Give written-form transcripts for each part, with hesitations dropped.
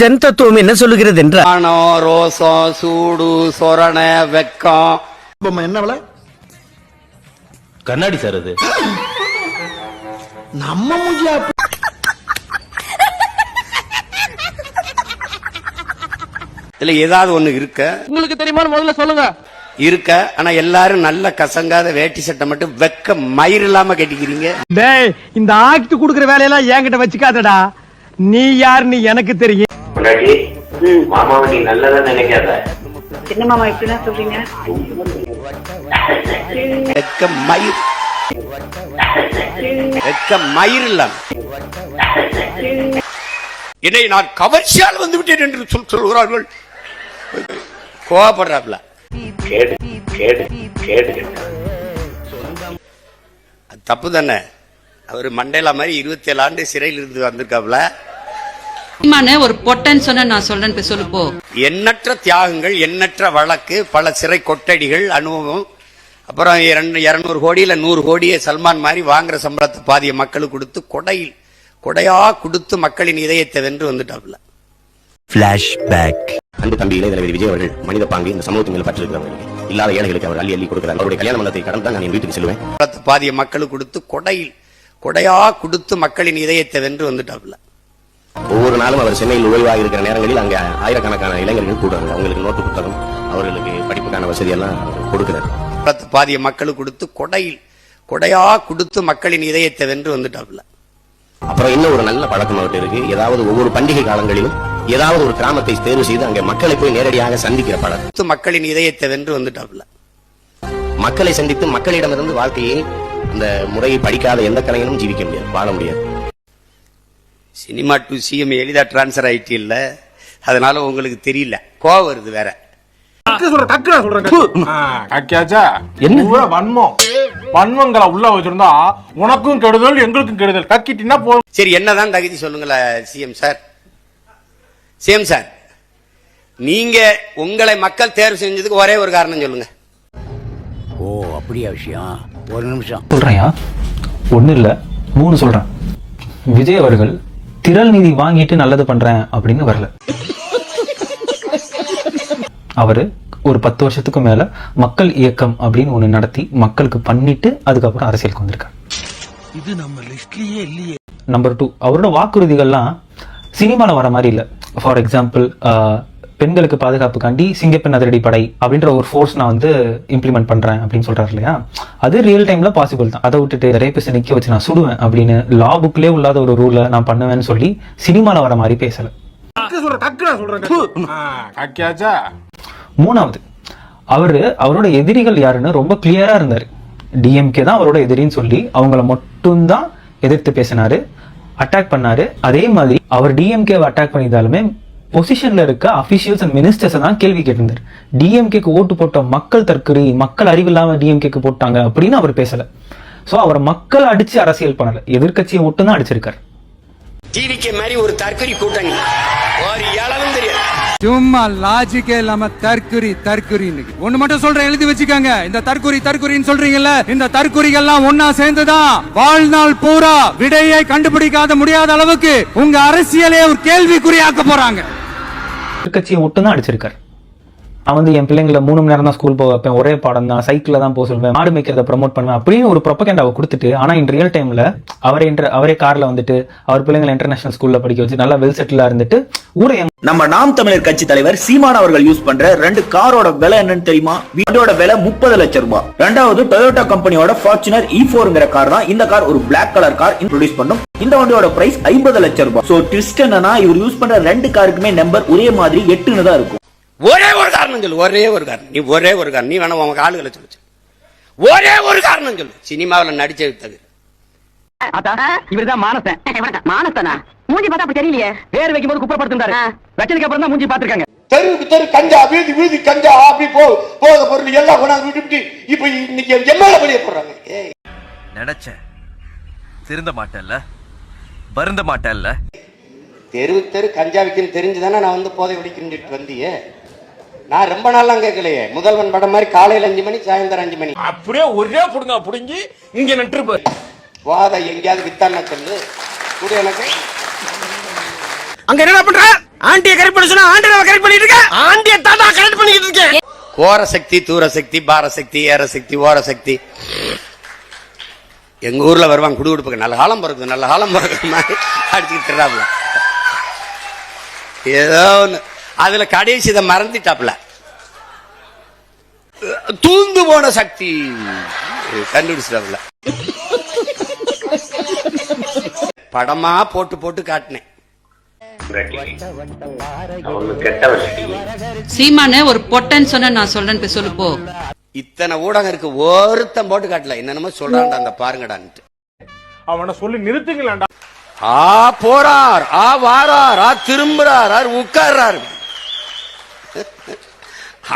ஜன் தத்துவம் என்ன சொல்லுகிறது என்றால் ஆனோ ரோசம் சூடு சொரண வெக்கம் என்ன விலை கண்ணாடி சார் அது நம்ம மூஞ்சியா இல்ல ஏதாவது ஒண்ணு இருக்க உங்களுக்கு தெரியுமா முதல்ல சொல்லுங்க இருக்க ஆனா எல்லாரும் நல்ல கசங்காத வேட்டி சட்டை மட்டும் வெக்க மயிர் இல்லாம கட்டிக்கிறீங்க. டேய் இந்த ஆக்ட் குடுக்குற வேலையெல்லாம் என்கிட்ட வச்சுக்காதடா. நீ யாருன்னு எனக்கு தெரியும். மாமாவை நீ நல்லதா நினைக்காத. சின்ன மாமா இப்படிதான் சொல்றீங்க. வெக்க மயிர் இல்லாம என்னை நான் கவர்ச்சியால் வந்து விட்டேன் என்று சொல்கிறார்கள். கோவப்படுறாப்ல தப்பு தானே. அவரு மண்டேலா மாதிரி 27 ஆண்டு சிறையில் இருந்து வந்திருக்காப்ல. ஒரு பொட்டன் சொன்ன நான் சொல்றேன் சொல்லு போ. எண்ணற்ற தியாகங்கள், எண்ணற்ற வழக்கு, பல சிறை கொட்டடிகள், அனுபவம். அப்புறம் 200 கோடி இல்ல 100 கோடியை சல்மான் மாதிரி வாங்குற சம்பளத்தை பாதிய மக்களுக்கு கொடுத்து கொடையா கொடுத்து மக்களின் இதயத்தை வென்று வந்துட்டாப்ல. பிளாஷ்பேக். அன்பு தம்பி இளையதளபதி விஜய் அவர்கள் மனித பாங்கு இந்த சமூகத்தின் மேல் பற்றிருக்கிறவர்கள் இல்லாத ஏழைகளுக்கு அவர் அள்ளி கொடுக்கிறார். அவருடைய கல்யாண மண்டபத்தை கடந்து தான் நான் என் வீட்டுக்கு செல்வேன். பாதிய மக்களுக்கு கொடுத்து கொடையா கொடுத்து மக்களின் இதயத்தை வென்று வந்துட்டாப்ல. ஒவ்வொரு நாளும் அவர் சென்னையில் ஓய்வாக இருக்கிற நேரங்களில் அங்க ஆயிரக்கணக்கான இளைஞர்கள் கூடுறாங்க. அவங்களுக்கு நோட்டு புத்தகம், அவர்களுக்கு படிப்புக்கான வசதி எல்லாம் கொடுக்கிறார். பாதிய மக்களுக்கு கொடுத்து கொடையா கொடுத்து மக்களின் இதயத்தை வென்று வந்துட்டாப்ல. அப்புறம் இன்னும் ஒரு நல்ல பழக்கம் அவர்கிட்ட இருக்கு. ஏதாவது ஒவ்வொரு பண்டிகை காலங்களிலும் ஏதாவது ஒரு கிராமத்தை தேர்வு செய்து அங்கே மக்களை போய் நேரடியாக சந்திக்கிற பழக்கம். மக்களின் இதயத்தை வென்று வந்துட்டாப்ல. மக்களை சந்தித்து மக்களிடமிருந்து வாழ்க்கையை அந்த முறையை படிக்காத எந்த கலைஞனும் ஜீவிக்க முடியாது, வாழ முடியாது. சினிமா டு சிஎம் எளிதா டிரான்ஸ்பர் ஆயிட்டு இல்ல, அதனால உங்களுக்கு தெரியல. கோவம் வருது வேற. வன்மங்களை உள்ள வச்சிருந்தா உனக்கும் கெடுதல் எங்களுக்கும் கெடுதல். கக்கிட்டினா போதும். சரி, என்னதான் தகுதி சொல்லுங்களேன் சிஎம் சார். சிஎம் சார், நீங்க உங்களை மக்கள் தேர்வு செஞ்சதுக்கு ஒரே ஒரு காரணம் சொல்லுங்க. ஓ அப்படியா விஷயம்? ஒரு நிமிஷம் சொல்றேன்யா. ஒண்ணு இல்ல 3 சொல்றேன். விஜய் அவர்கள் திரள் நிதி வாங்கிட்டு நல்லது பண்றேன் அப்படின்னு வரல. அவரு ஒரு 10 வருஷத்துக்கு மேல மக்கள் இயக்கம் அப்படின்னு ஒண்ணு நடத்தி மக்களுக்கு பண்ணிட்டு அதுக்கப்புறம் அரசியலுக்கு வந்திருக்காரு. இது நம்ம லிஸ்ட்லயே இல்லையே. நம்பர் 2, அவரோட வாக்குறுதிகள்லாம் சினிமால வர மாதிரி இல்ல. ஃபார் எக்ஸாம்பிள், பெண்களுக்கு பாதுகாப்புக்காண்டி சிங்கப்பெண் அதிரடி படை அப்படின்ற ஒரு ஃபோர்ஸ் நான் வந்து இம்ப்ளிமெண்ட் பண்றேன் அப்படின்னு சொல்றாரு இல்லையா? அது ரியல் டைம்ல பாசிபிள் தான். அதை விட்டுட்டு ரேபிஸ்ட் நிக்க வச்சு நான் சுடுவேன் அப்படின்னு லா புக்லேயே இல்லாத ஒரு ரூலை நான் பண்ணுவேன்னு சொல்லி சினிமால வர மாதிரி பேசல. 3வது, அவரோட எதிரிகள் யாருன்னு ரொம்ப கிளியரா இருந்தாரு. டிஎம்கே தான் அவரோட எதிரின்னு சொல்லி அவங்கள மட்டும்தான் எதிர்த்து பேசினாரு, அட்டாக் பண்ணாரு. அதே மாதிரி அவர் டிஎம்கேவை அட்டாக் பண்ணியிருந்தாலுமே பொசிஷன்ல இருக்க அபிஷியல்ஸ் அண்ட் மினிஸ்டர்ஸ் தான் கேள்வி கேட்டிருந்தார். டிஎம்கேக்கு ஓட்டு போட்ட மக்கள் தற்கொலை, மக்கள் அறிவில்லாம டிஎம்கேக்கு போட்டாங்க அப்படின்னு அவர் பேசல. சோ அவர் மக்கள் அடிச்சு அரசியல் பண்ணல, எதிர்கட்சியை மட்டும் தான் அடிச்சிருக்காரு. டிவிகே மாதிரி ஒரு தற்கொலை கூட்டணி ஒரு அளவும் தெரியாது. சும்மா லாஜிக்கே இல்லாம தற்குறின்னு ஒண்ணு மட்டும் சொல்றேன், எழுதி வச்சுக்கோங்க. இந்த தற்குறின்னு சொல்றீங்கல்ல, இந்த தற்குறிகள்லாம் ஒன்னா சேர்ந்துதான் வாழ்நாள் பூரா விடையை கண்டுபிடிக்காத முடியாத அளவுக்கு உங்க அரசியலே ஒரு கேள்விக்குறியாக்க போறாங்க. எதிர்கட்சியை மட்டும் தான் அடிச்சிருக்காரு. நான் வந்து என் பிள்ளைங்களை 3 மணி நேரம் தான் ஸ்கூல் போக வைப்பேன், ஒரே பாடம் தான், சைக்கிள்ல தான் போக சொல்வேன், மாடு மேய்க்கிறத ப்ரமோட் பண்ணுவேன் அப்படின்னு ஒரு ப்ரொபகண்டாவை கொடுத்துட்டு, ஆனா இன் ரியல் டைம்ல அவரே கார்ல வந்துட்டு அவர் பிள்ளைங்களை இன்டர்நேஷனல் ஸ்கூல்ல படிக்க வச்சு நல்லா வெல் செட்டிலா இருந்துட்டு ஊரே. நம்ம நாம் தமிழர் கட்சி தலைவர் சீமான் அவர்கள் யூஸ் பண்ற 2 காரோட விலை என்னன்னு தெரியுமா? வீடோட விலை 30 லட்சம் ரூபாய். 2வது டொயோட்டா கம்பெனியோட ஃபார்ச்சுனர் E4ங்கிற கார் தான். இந்த கார் ஒரு பிளாக் கலர் கார் ப்ரொடியூஸ் பண்ணும். இந்த வண்டியோட பிரைஸ் 50 லட்சம் ரூபாய். சோ ட்விஸ்ட் என்னன்னா, இவர் யூஸ் பண்ற 2 காருக்குமே நம்பர் ஒரே மாதிரி 8ன்னு தான் இருக்கும். ஒரே ஒரு காரணம் சொல்லு, ஒரே ஒரு காரணம். நீ வேணா உங்க ஆளுகளை சொல்லு, ஒரே ஒரு காரணம் சொல்லு. சினிமாவில் நடிச்சது தவிர. இவர்தான் மானசனா? மூஞ்சி பார்த்தா அப்படி தெரியலையே. பேர் வைக்கும் போது குப்பப்படுத்துறாரு, வச்சதுக்கு அப்புறம் தான் மூஞ்சி பாத்துருக்காங்க. தெரு கஞ்சா, வீதி கஞ்சா, அப்படி போத பொருள் எல்லாம் கொண்டாந்து விட்டு இப்ப இன்னைக்கு எம்எல்ஏ வெளியே போடுறாங்க. நினைச்சேன் திருந்த மாட்டேன்ல, வருந்த மாட்டேன்ல. தெரு கஞ்சா விற்கன்னு தெரிஞ்சுதானே நான் வந்து போதை வெடிக்கிட்டு வந்தியே. நான் ரொம்ப நாள்லாம் கேட்கலையே. முதல்வன் படம் மாதிரி காலையில 5 மணி, சாயந்தரம் 5 மணி அப்படியே ஒரே புடுங்கி இங்க நின்று போதை எங்கேயாவது வித்தான சொல்லு கூட எனக்கு. அங்க என்ன பண்ற? ஆண்டியை கரெக்ட் பண்ண சொன்னா ஆண்டியை கரெக்ட் பண்ணிட்டு இருக்க. ஆண்டியை தாத்தா கரெக்ட் பண்ணிட்டு இருக்கேன். கோர சக்தி, தூர சக்தி, பார சக்தி, ஏற சக்தி, ஓர சக்தி. எங்க ஊர்ல வருவாங்க குடுகுடுப்புக்கு, நல்ல காலம் பிறகுது, நல்ல காலம் பிறகு மாதிரி அடிச்சுக்கிட்டு திராப்புல. ஏதோ ஒண்ணு அதுல கடைசி இதை மறந்துட்டாப்ல. தூந்து போன சக்தி கண்டுபிடிச்சிட்டாப்ல. படமா போட்டு போட்டு காட்டினேன். சீமானே ஒரு பொட்டன் சொன்ன நான் சொல்றேன் போய் சொல்லு போ. இத்தனை ஊடகம் இருக்கு, ஒருத்தன் போட்டு காட்டல. என்னென்னமோ சொல்றான்டா அந்த பாருங்கடான்ட்டு. அவனை சொல்லி நிறுத்துங்களா. ஆ போறார், ஆ வாரார், ஆ திரும்புறார், ஆ உட்கார்றார்.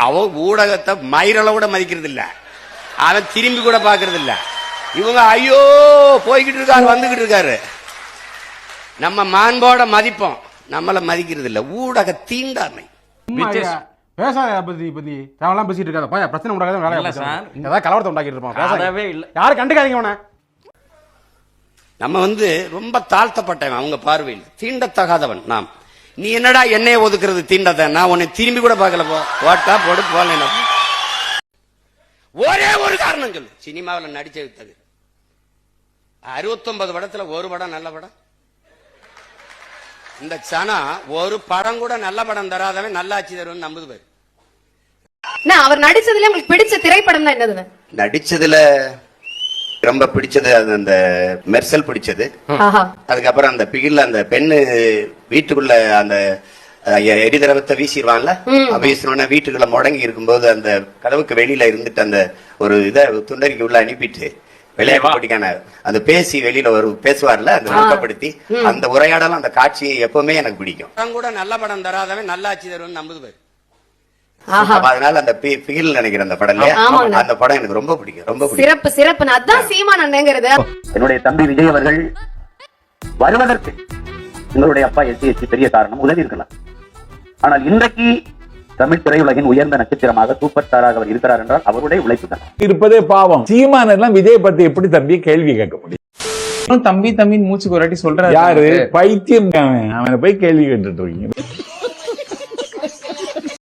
அவன் ஊடகத்தை மயிரள கூட மதிக்கிறது இல்ல, அவன் திரும்பி கூட பாக்குறது இல்ல. இவங்க ஐயோ போய்கிட்டு இருக்காரு, வந்துகிட்டு இருக்காரு. நம்ம மாண்போட மதிப்போம், நம்மள மதிக்கிறது இல்ல. ஊடக தீண்டாமை. பேசாத பத்தி தேவலாம் பேசிட்டு இருக்காத. பையன் பிரச்சனை உண்டாக்காத வேலையை ஏதாவது கலவரத்தை உண்டாக்கிட்டு இருப்பான். யாரும் கண்டுக்காதீங்க அவனை. நம்ம ரொம்ப தாழ்த்தப்பட்டவன் அவங்க பார்வையில், தீண்டத்தகாதவன் நாம். நீ என்னடா என்னைய ஒதுக்குறது தீண்டத? நான் உன்னை திரும்பி கூட பார்க்கல. போட்டா போடு, போல. ஒரே ஒரு காரணம் சொல்லு, சினிமாவில் நடிச்ச வித்தது. 69 படத்துல ஒரு படம் நல்ல படம். இந்த சனா ஒரு படம் கூட நல்ல படம் தராதவன் நல்லாட்சி தருவன் நம்புது பேரு. அவர் நடிச்சதுல உங்களுக்கு பிடிச்ச திரைப்படம் தான் என்னது? நடிச்சதுல ரொம்ப பிடிச்சது அந்த மெர்சல் பிடிச்சது. அதுக்கப்புறம் அந்த பிகில்ல அந்த பெண்ணு வீட்டுக்குள்ள அந்த எரிதிரவத்தை வீசிடுவான்ல, வீசினோன்னா வீட்டுக்குள்ள முடங்கி இருக்கும்போது அந்த கதவுக்கு வெளியில இருந்துட்டு அந்த ஒரு இதை துண்டறிக்கை உள்ள அனுப்பிட்டு விளையாட்டுக்கான அந்த பேசி வெளியில ஒரு பேசுவார்ல, அந்த ஊக்கப்படுத்தி அந்த உரையாடலாம், அந்த காட்சி எப்பவுமே எனக்கு பிடிக்கும். படம் கூட நல்ல படம் தராதவன் நல்லாட்சி தருவன் நம்புது பேரு. அதனால அந்த பிகில் நினைக்கிற அந்த படம், அந்த படம் எனக்கு ரொம்ப பிடிக்கும், ரொம்ப சிறப்பு சிறப்பு. அதான் சீமான் அண்ணங்கிறது. என்னுடைய தம்பி விஜய் அவர்கள் வருவதற்கு உங்களுடைய அப்பா எஸ்சி பெரிய காரணம், உதவி இருக்கலாம். ஆனால் இன்றைக்கு தமிழ் திரையுலகின் உயர்ந்த நட்சத்திரமாக சூப்பர் ஸ்டாராக அவர் இருக்கிறார் என்றால் அவருடைய உழைப்பு தான் இருப்பதே பாவம். சீமான் எல்லாம் விஜய் பத்தி எப்படி தம்பி கேள்வி கேட்க முடியும்? தம்பி தம்பி மூச்சுக்கு ஒரு வாட்டி சொல்றாரு. யாரு பைத்தியம்? அவனை போய் கேள்வி கேட்டுட்டு இருக்கீங்க.